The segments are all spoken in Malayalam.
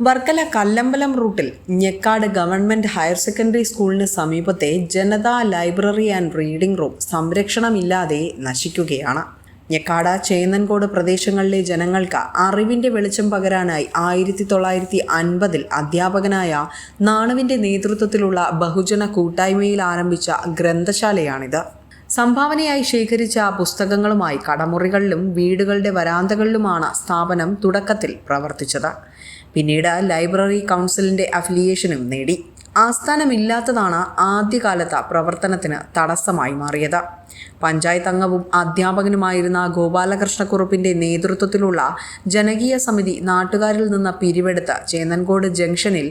വർക്കല കല്ലമ്പലം റൂട്ടിൽ ഞെക്കാട് ഗവൺമെന്റ് ഹയർ സെക്കൻഡറി സ്കൂളിന് സമീപത്തെ Janata library and reading room സംരക്ഷണമില്ലാതെ നശിക്കുകയാണ്. ഞെക്കാട് ചേന്നൻകോട് പ്രദേശങ്ങളിലെ ജനങ്ങൾക്ക് അറിവിന്റെ വെളിച്ചം പകരാനായി 1950 അധ്യാപകനായ നാണുവിന്റെ നേതൃത്വത്തിലുള്ള ബഹുജന കൂട്ടായ്മയിൽ ആരംഭിച്ച ഗ്രന്ഥശാലയാണിത്. സംഭാവനയായി ശേഖരിച്ച പുസ്തകങ്ങളുമായി കടമുറികളിലും വീടുകളുടെ വരാന്തകളിലുമാണ് സ്ഥാപനം തുടക്കത്തിൽ പ്രവർത്തിച്ചത്. പിന്നീട് ലൈബ്രറി കൗൺസിലിന്റെ അഫിലിയേഷനും നേടി. ആസ്ഥാനമില്ലാത്തതാണ് ആദ്യകാലത്ത് പ്രവർത്തനത്തിന് തടസ്സമായി മാറിയത്. പഞ്ചായത്ത് അംഗവും അധ്യാപകനുമായിരുന്ന ഗോപാലകൃഷ്ണക്കുറുപ്പിന്റെ നേതൃത്വത്തിലുള്ള ജനകീയ സമിതി നാട്ടുകാരിൽ നിന്ന് പിരിവെടുത്ത് ചേന്നൻകോട് ജംഗ്ഷനിൽ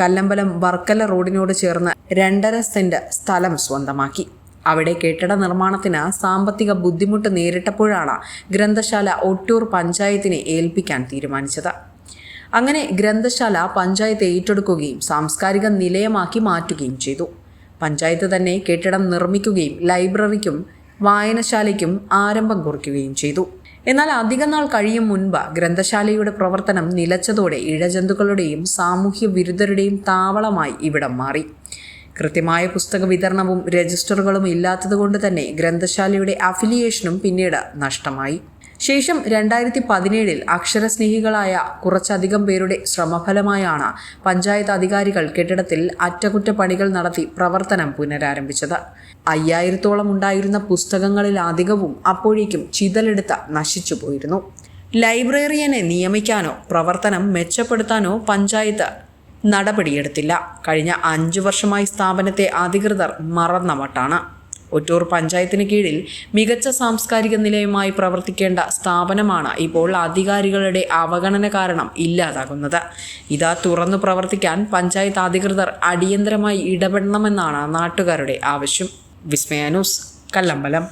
കല്ലമ്പലം വർക്കല റോഡിനോട് ചേർന്ന് 2.5 സെന്റ് സ്ഥലം സ്വന്തമാക്കി. അവിടെ കെട്ടിട നിർമ്മാണത്തിന് സാമ്പത്തിക ബുദ്ധിമുട്ട് നേരിട്ടപ്പോഴാണ് ഗ്രന്ഥശാല ഒട്ടൂർ പഞ്ചായത്തിനെ ഏൽപ്പിക്കാൻ തീരുമാനിച്ചത്. അങ്ങനെ ഗ്രന്ഥശാല പഞ്ചായത്ത് ഏറ്റെടുക്കുകയും സാംസ്കാരിക നിലയമാക്കി മാറ്റുകയും ചെയ്തു. പഞ്ചായത്ത് തന്നെ കെട്ടിടം നിർമ്മിക്കുകയും ലൈബ്രറിക്കും വായനശാലയ്ക്കും ആരംഭം കുറിക്കുകയും ചെയ്തു. എന്നാൽ അധിക നാൾ കഴിയും മുൻപ് ഗ്രന്ഥശാലയുടെ പ്രവർത്തനം നിലച്ചതോടെ ഇഴജന്തുക്കളുടെയും സാമൂഹ്യ വിരുദ്ധരുടെയും താവളമായി ഇവിടം മാറി. കൃത്യമായ പുസ്തക വിതരണവും രജിസ്റ്ററുകളും ഇല്ലാത്തതുകൊണ്ട് തന്നെ ഗ്രന്ഥശാലയുടെ അഫിലിയേഷനും പിന്നീട് നഷ്ടമായി. ശേഷം 2017 അക്ഷരസ്നേഹികളായ കുറച്ചധികം പേരുടെ ശ്രമഫലമായാണ് പഞ്ചായത്ത് അധികാരികൾ കെട്ടിടത്തിൽ അറ്റകുറ്റപ്പണികൾ നടത്തി പ്രവർത്തനം പുനരാരംഭിച്ചത്. 5000-ഓളം ഉണ്ടായിരുന്ന പുസ്തകങ്ങളിലധികവും അപ്പോഴേക്കും ചിതലെടുത്ത് നശിച്ചു പോയിരുന്നു. ലൈബ്രറിയനെ നിയമിക്കാനോ പ്രവർത്തനം മെച്ചപ്പെടുത്താനോ പഞ്ചായത്ത് നടപടിയെടുത്തില്ല. കഴിഞ്ഞ 5 വർഷമായി സ്ഥാപനത്തെ അധികൃതർ മറന്ന മട്ടാണ്. ഒറ്റൂർ പഞ്ചായത്തിന് കീഴിൽ മികച്ച സാംസ്കാരിക നിലയമായി പ്രവർത്തിക്കേണ്ട സ്ഥാപനമാണ് ഇപ്പോൾ അധികാരികളുടെ അവഗണന കാരണം ഇല്ലാതാകുന്നത്. ഇത് തുറന്നു പ്രവർത്തിക്കാൻ പഞ്ചായത്ത് അധികൃതർ അടിയന്തരമായി ഇടപെടണമെന്നാണ് നാട്ടുകാരുടെ ആവശ്യം. വിസ്മയ ന്യൂസ്, കല്ലമ്പലം.